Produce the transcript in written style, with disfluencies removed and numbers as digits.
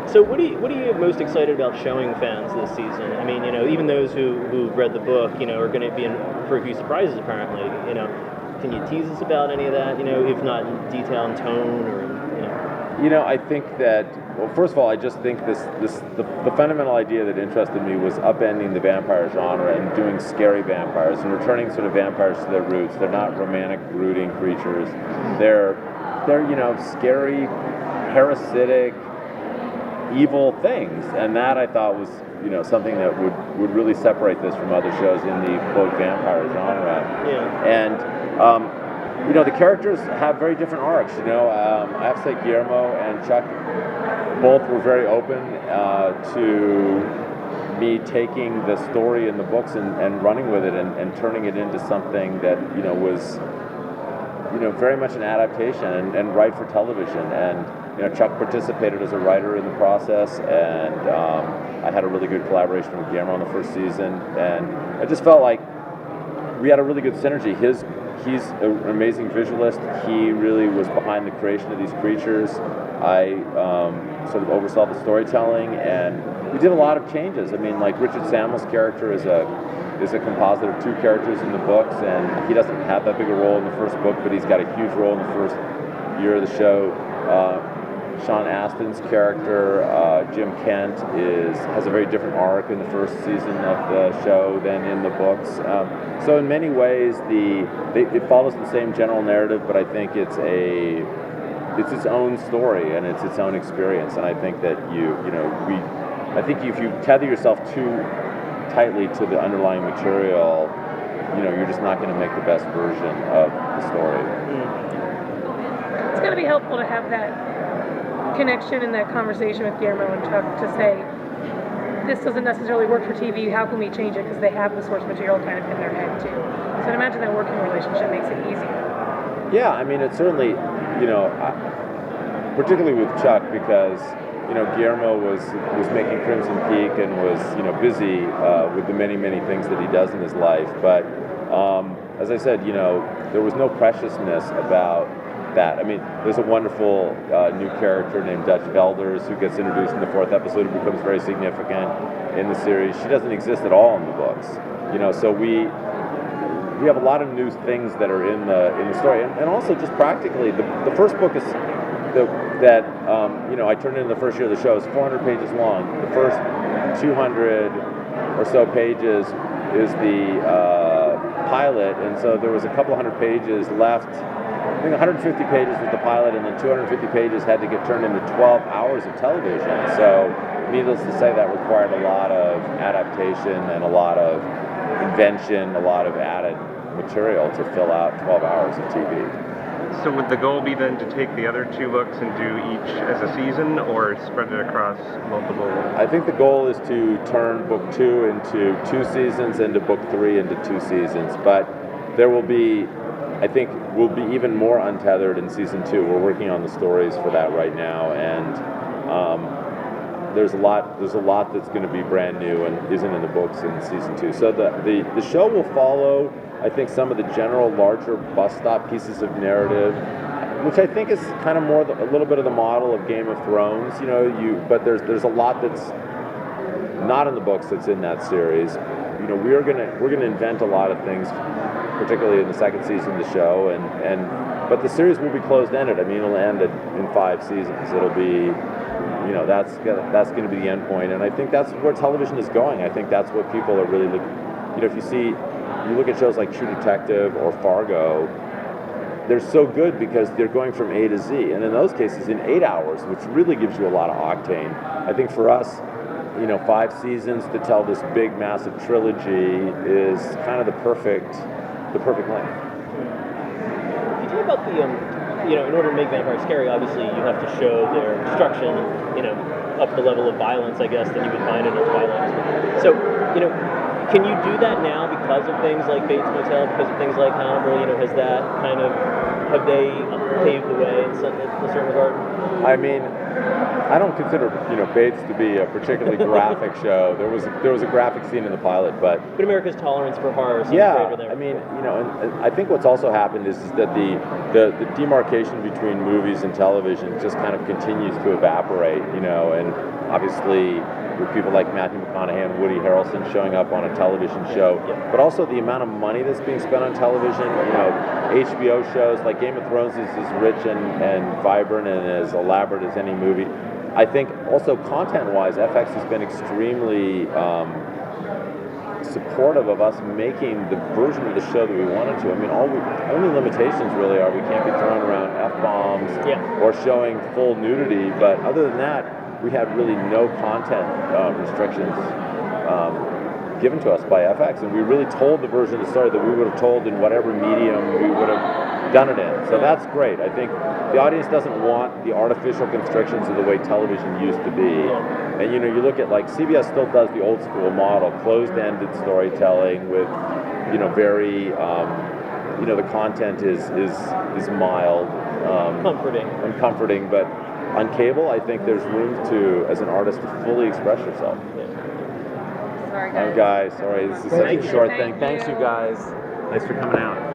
So what are you most excited about showing fans this season? I mean, even those who've read the book, are going to be in for a few surprises apparently. Can you tease us about any of that? If not in detail and tone or. I think that, well, first of all, I just think the fundamental idea that interested me was upending the vampire genre and doing scary vampires and returning sort of vampires to their roots. They're not romantic, brooding creatures. They're scary, parasitic, evil things, and that I thought was something that would really separate this from other shows in the quote vampire genre. Yeah. And the characters have very different arcs. I have to say Guillermo and Chuck both were very open to me taking the story in the books and running with it and turning it into something that was very much an adaptation and right for television. And Chuck participated as a writer in the process, and I had a really good collaboration with Guillermo in the first season, and I just felt like we had a really good synergy. He's an amazing visualist. He really was behind the creation of these creatures. I sort of oversaw the storytelling, and we did a lot of changes. I mean, like Richard Samuel's character is a composite of two characters in the books, and he doesn't have that big a role in the first book, but he's got a huge role in the first year of the show. Sean Astin's character, Jim Kent, has a very different arc in the first season of the show than in the books. So in many ways, it follows the same general narrative, but I think it's its own story and it's its own experience. And I think that I think if you tether yourself too tightly to the underlying material, you're just not going to make the best version of the story. It's going to be helpful to have that connection and that conversation with Guillermo and Chuck to say, this doesn't necessarily work for TV, how can we change it? Because they have the source material kind of in their head too. So I'd imagine that working relationship makes it easier. Yeah, I mean, it certainly, particularly with Chuck, because Guillermo was making Crimson Peak and was busy with the many things that he does in his life. But as I said, there was no preciousness about that. I mean, there's a wonderful new character named Dutch Velders who gets introduced in the 4th episode and becomes very significant in the series. She doesn't exist at all in the books, so we have a lot of new things that are in the story, and also just practically, the first book is I turned in the first year of the show is 400 pages long. The first 200 or so pages is the pilot, and so there was a couple hundred pages left. I think 150 pages was the pilot, and then 250 pages had to get turned into 12 hours of television. So, needless to say, that required a lot of adaptation and a lot of invention, a lot of added material to fill out 12 hours of TV. So would the goal be then to take the other two books and do each as a season, or spread it across multiple? I think the goal is to turn book 2 into 2 seasons and to book 3 into 2 seasons. But there will be, I think, we'll be even more untethered in season 2. We're working on the stories for that right now, and there's a lot that's going to be brand new and isn't in the books in season 2. So the show will follow, I think, some of the general larger bus stop pieces of narrative, which I think is kind of more a little bit of the model of Game of Thrones. But there's a lot that's not in the books that's in that series. We're gonna invent a lot of things, particularly in the second season of the show, but the series will be closed-ended. I mean, it'll end in 5 seasons. It'll be, that's going to be the end point, and I think that's where television is going. I think that's what people are really looking. If you look at shows like True Detective or Fargo, they're so good because they're going from A to Z, and in those cases, in 8 hours, which really gives you a lot of octane. I think for us, 5 seasons to tell this big, massive trilogy is kind of the perfect length. Can you talk about the, in order to make vampires scary, obviously you have to show their destruction, up the level of violence, I guess, that you would find in a Twilight. So, can you do that now because of things like Bates Motel, because of things like Hannibal? Has that have they paved the way in a certain regard? I mean, I don't consider Bates to be a particularly graphic show. There was a graphic scene in the pilot, but America's tolerance for horror seems yeah, greater than I mean, and I think what's also happened is that the demarcation between movies and television just kind of continues to evaporate, and obviously with people like Matthew McConaughey and Woody Harrelson showing up on a television show, but also the amount of money that's being spent on television. HBO shows like Game of Thrones is as rich and vibrant and as elaborate as any movie. I think also content-wise, FX has been extremely supportive of us making the version of the show that we wanted to. I mean, only limitations really are we can't be throwing around F-bombs or showing full nudity, but other than that, we had really no content restrictions given to us by FX, and we really told the version of the story that we would have told in whatever medium we would have done it in. So that's great. I think the audience doesn't want the artificial constrictions of the way television used to be. And you look at like CBS still does the old school model, closed-ended storytelling with very the content is mild, comforting, but on cable, I think there's room to, as an artist, to fully express yourself. Sorry, guys. Sorry, this is such a short thing. Thanks, you guys. Thanks for coming out.